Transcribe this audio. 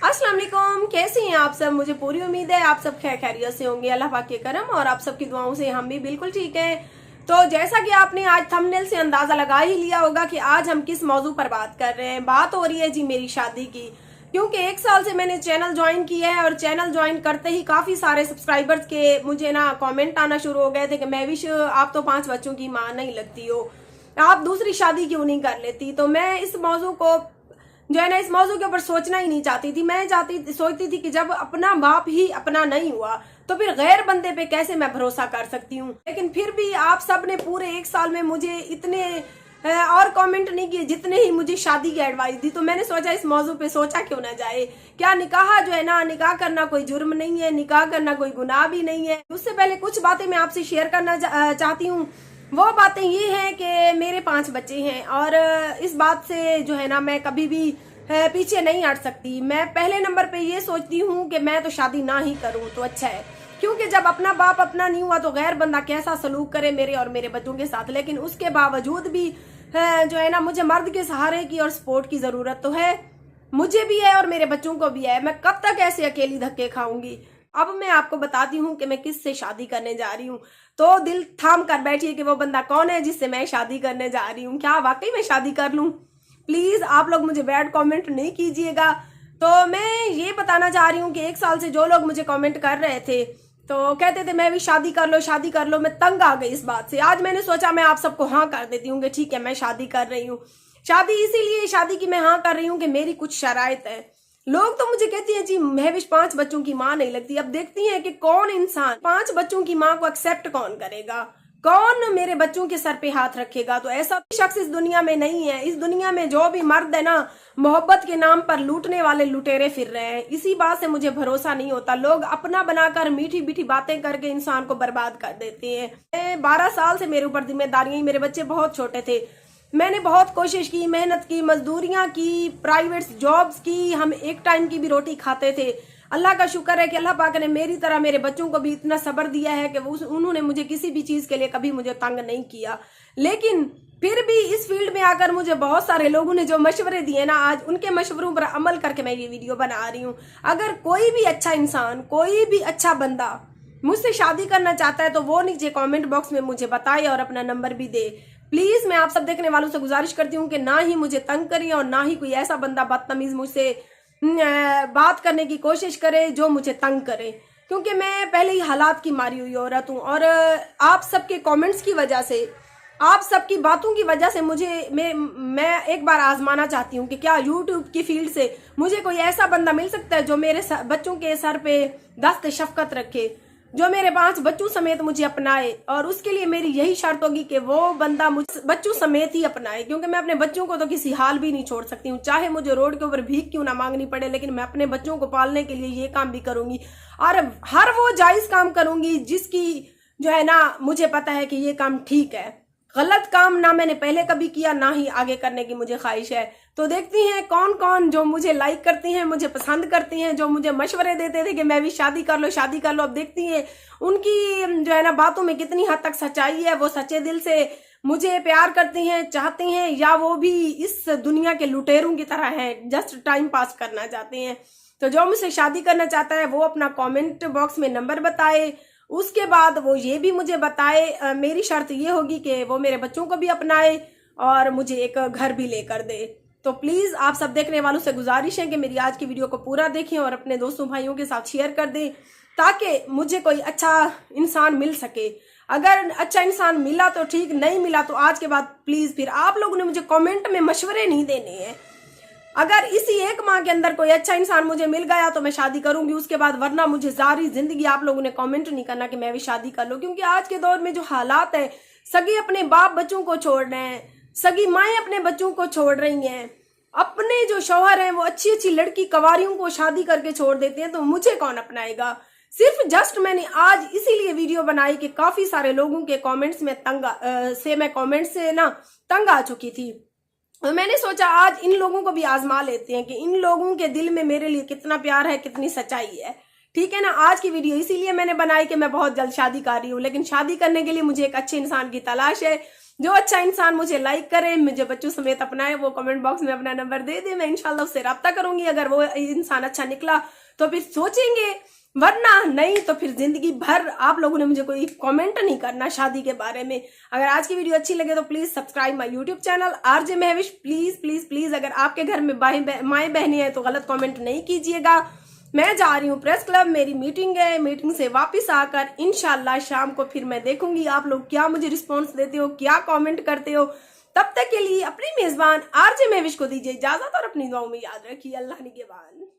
अस्सलाम वालेकुम, कैसे हैं आप सब। मुझे पूरी उम्मीद है आप सब खैर खैरियत से होंगे, अल्लाह पाक के करम और आप सबकी दुआओं से हम भी बिल्कुल ठीक हैं। तो जैसा कि आपने आज थंबनेल से अंदाजा लगा ही लिया होगा कि आज हम किस मौजू पर बात कर रहे हैं। बात हो रही है जी मेरी शादी की, क्योंकि 1 साल से मैंने चैनल ज्वाइन किया है और चैनल ज्वाइन करते ही काफी सारे सब्सक्राइबर्स के मुझे ना कमेंट आना शुरू हो गए थे कि मैं विश आप तो 5 बच्चों की माँ नहीं लगती हो, आप दूसरी शादी क्यों नहीं कर लेती। तो मैं इस मौजू को जो है ना, इस मौजू के ऊपर सोचना ही नहीं चाहती थी। मैं सोचती थी कि जब अपना बाप ही अपना नहीं हुआ तो फिर गैर बंदे पे कैसे मैं भरोसा कर सकती हूँ। लेकिन फिर भी आप सब ने पूरे 1 साल में मुझे इतने और कमेंट नहीं किए जितने ही मुझे शादी की एडवाइस दी। तो मैंने सोचा इस मौजू पे सोचा क्यों ना जाए। क्या निकाह जो है ना, निकाह करना कोई जुर्म नहीं है, निकाह करना कोई गुनाह भी नहीं है। उससे पहले कुछ बातें मैं आपसे शेयर करना चाहती हूँ। वो बातें ये हैं कि मेरे 5 बच्चे हैं और इस बात से जो है ना मैं कभी भी पीछे नहीं हट सकती। मैं पहले नंबर पे ये सोचती हूँ कि मैं तो शादी ना ही करूँ तो अच्छा है, क्योंकि जब अपना बाप अपना नहीं हुआ तो गैर बंदा कैसा सलूक करे मेरे और मेरे बच्चों के साथ। लेकिन उसके बावजूद भी जो है ना, मुझे मर्द के सहारे की और सपोर्ट की जरूरत तो है, मुझे भी है और मेरे बच्चों को भी है। मैं कब तक ऐसे अकेली धक्के खाऊंगी। अब मैं आपको बताती हूँ कि मैं किससे शादी करने जा रही हूँ। तो दिल थाम कर बैठिए कि वो बंदा कौन है जिससे मैं शादी करने जा रही हूँ। क्या वाकई में शादी कर लूं? प्लीज आप लोग मुझे बैड कमेंट नहीं कीजिएगा। तो मैं ये बताना चाह रही हूँ कि 1 साल से जो लोग मुझे कमेंट कर रहे थे तो कहते थे मैं भी शादी कर लो शादी कर लो, मैं तंग आ गई इस बात से। आज मैंने सोचा मैं आप सबको हाँ कर देती हूँ कि ठीक है मैं शादी कर रही हूँ। शादी इसीलिए शादी की मैं हाँ कर रही हूँ कि मेरी कुछ शराइत है। लोग तो मुझे कहती हैं जी महविश 5 बच्चों की माँ नहीं लगती। अब देखती हैं कि कौन इंसान 5 बच्चों की माँ को एक्सेप्ट कौन करेगा, कौन मेरे बच्चों के सर पे हाथ रखेगा। तो ऐसा शख्स इस दुनिया में नहीं है। इस दुनिया में जो भी मर्द है ना, मोहब्बत के नाम पर लूटने वाले लुटेरे फिर रहे हैं। इसी बात से मुझे भरोसा नहीं होता। लोग अपना बनाकर मीठी मीठी बातें करके इंसान को बर्बाद कर देते हैं। 12 साल से मेरे ऊपर जिम्मेदारियां, मेरे बच्चे बहुत छोटे थे, मैंने बहुत कोशिश की, मेहनत की, मजदूरियां की, प्राइवेट जॉब्स की, हम एक टाइम की भी रोटी खाते थे। अल्लाह का शुक्र है कि अल्लाह पाक ने मेरी तरह मेरे बच्चों को भी इतना सब्र दिया है कि उन्होंने मुझे किसी भी चीज के लिए कभी मुझे तंग नहीं किया। लेकिन फिर भी इस फील्ड में आकर मुझे बहुत सारे लोगों ने जो मशवरे दिए ना, आज उनके मशवरों पर अमल करके मैं ये वीडियो बना रही हूँ। अगर कोई भी अच्छा इंसान, कोई भी अच्छा बंदा मुझसे शादी करना चाहता है तो वो नीचे कमेंट बॉक्स में मुझे बताए और अपना नंबर भी दे। प्लीज मैं आप सब देखने वालों से गुजारिश करती हूँ कि ना ही मुझे तंग करिए और ना ही कोई ऐसा बंदा बदतमीज मुझसे बात करने की कोशिश करे जो मुझे तंग करे, क्योंकि मैं पहले ही हालात की मारी हुई औरत हूँ। और आप सबके कमेंट्स की वजह से, आप सबकी बातों की वजह से मुझे मैं एक बार आजमाना चाहती हूँ कि क्या यूट्यूब की फील्ड से मुझे कोई ऐसा बंदा मिल सकता है जो मेरे बच्चों के सर पे दस्त शफकत रखे, जो मेरे 5 बच्चों समेत मुझे अपनाए। और उसके लिए मेरी यही शर्त होगी कि वो बंदा मुझ बच्चों समेत ही अपनाए, क्योंकि मैं अपने बच्चों को तो किसी हाल भी नहीं छोड़ सकती हूँ। चाहे मुझे रोड के ऊपर भीख क्यों ना मांगनी पड़े, लेकिन मैं अपने बच्चों को पालने के लिए ये काम भी करूंगी। और हर वो जायज काम करूंगी जिसकी जो है ना मुझे पता है कि ये काम ठीक है। गलत काम ना मैंने पहले कभी किया, ना ही आगे करने की मुझे ख्वाहिश है। तो देखती हैं कौन कौन जो मुझे लाइक करती हैं, मुझे पसंद करती हैं, जो मुझे मशवरे देते थे कि मैं भी शादी कर लो शादी कर लो। अब देखती हैं उनकी जो है ना बातों में कितनी हद तक सच्चाई है। वो सच्चे दिल से मुझे प्यार करती हैं, चाहती हैं, या वो भी इस दुनिया के लुटेरों की तरह हैं, जस्ट टाइम पास करना चाहते हैं। तो जो मुझसे शादी करना चाहता है वो अपना कमेंट बॉक्स में नंबर बताए। उसके बाद वो ये भी मुझे बताए, मेरी शर्त ये होगी कि वो मेरे बच्चों को भी अपनाए और मुझे एक घर भी लेकर दे। तो प्लीज आप सब देखने वालों से गुजारिश है कि मेरी आज की वीडियो को पूरा देखें और अपने दोस्तों भाइयों के साथ शेयर कर दें, ताकि मुझे कोई अच्छा इंसान मिल सके। अगर अच्छा इंसान मिला तो ठीक, नहीं मिला तो आज के बाद प्लीज फिर आप लोगों ने मुझे कमेंट में मशवरे नहीं देने हैं। अगर इसी 1 माह के अंदर कोई अच्छा इंसान मुझे मिल गया तो मैं शादी करूंगी उसके बाद, वरना मुझे सारी जिंदगी आप लोगों ने कमेंट नहीं करना कि मैं भी शादी कर लूं। क्योंकि आज के दौर में जो हालात है, सगी अपने बाप बच्चों को छोड़ रहे हैं, सगी माएं अपने बच्चों को छोड़ रही हैं, अपने जो शौहर हैं वो अच्छी अच्छी लड़की कवारियों को शादी करके छोड़ देते हैं, तो मुझे कौन अपनाएगा। सिर्फ जस्ट मैंने आज इसीलिए वीडियो बनाई कि काफी सारे लोगों के कमेंट्स में कमेंट्स से ना तंग आ चुकी थी। और मैंने सोचा आज इन लोगों को भी आजमा लेते हैं कि इन लोगों के दिल में मेरे लिए कितना प्यार है, कितनी सच्चाई है। ठीक है ना। आज की वीडियो इसीलिए मैंने बनाई कि मैं बहुत जल्द शादी कर रही हूँ, लेकिन शादी करने के लिए मुझे एक अच्छे इंसान की तलाश है जो अच्छा इंसान मुझे लाइक करे, मुझे बच्चों समेत अपनाए, वो कमेंट बॉक्स में अपना नंबर दे दे, मैं इंशाल्लाह उससे राब्ता करूंगी। अगर वो इंसान अच्छा निकला तो फिर सोचेंगे, वरना नहीं तो फिर जिंदगी भर आप लोगों ने मुझे कोई कमेंट नहीं करना शादी के बारे में। अगर आज की वीडियो अच्छी लगे तो please subscribe my YouTube channel RJ Mahvish. Please please please, अगर आपके घर में माए बहनें हैं तो गलत कमेंट नहीं कीजिएगा। मैं जा रही हूँ प्रेस क्लब, मेरी मीटिंग है। मीटिंग से वापस आकर इंशाल्लाह शाम को फिर मैं देखूंगी आप लोग क्या मुझे रिस्पॉन्स देते हो, क्या कमेंट करते हो। तब तक के लिए अपनी मेजबान आरजे महविश को दीजिए इजाजत और अपनी दुआओं में याद रखिए। अल्लाह निगहबान।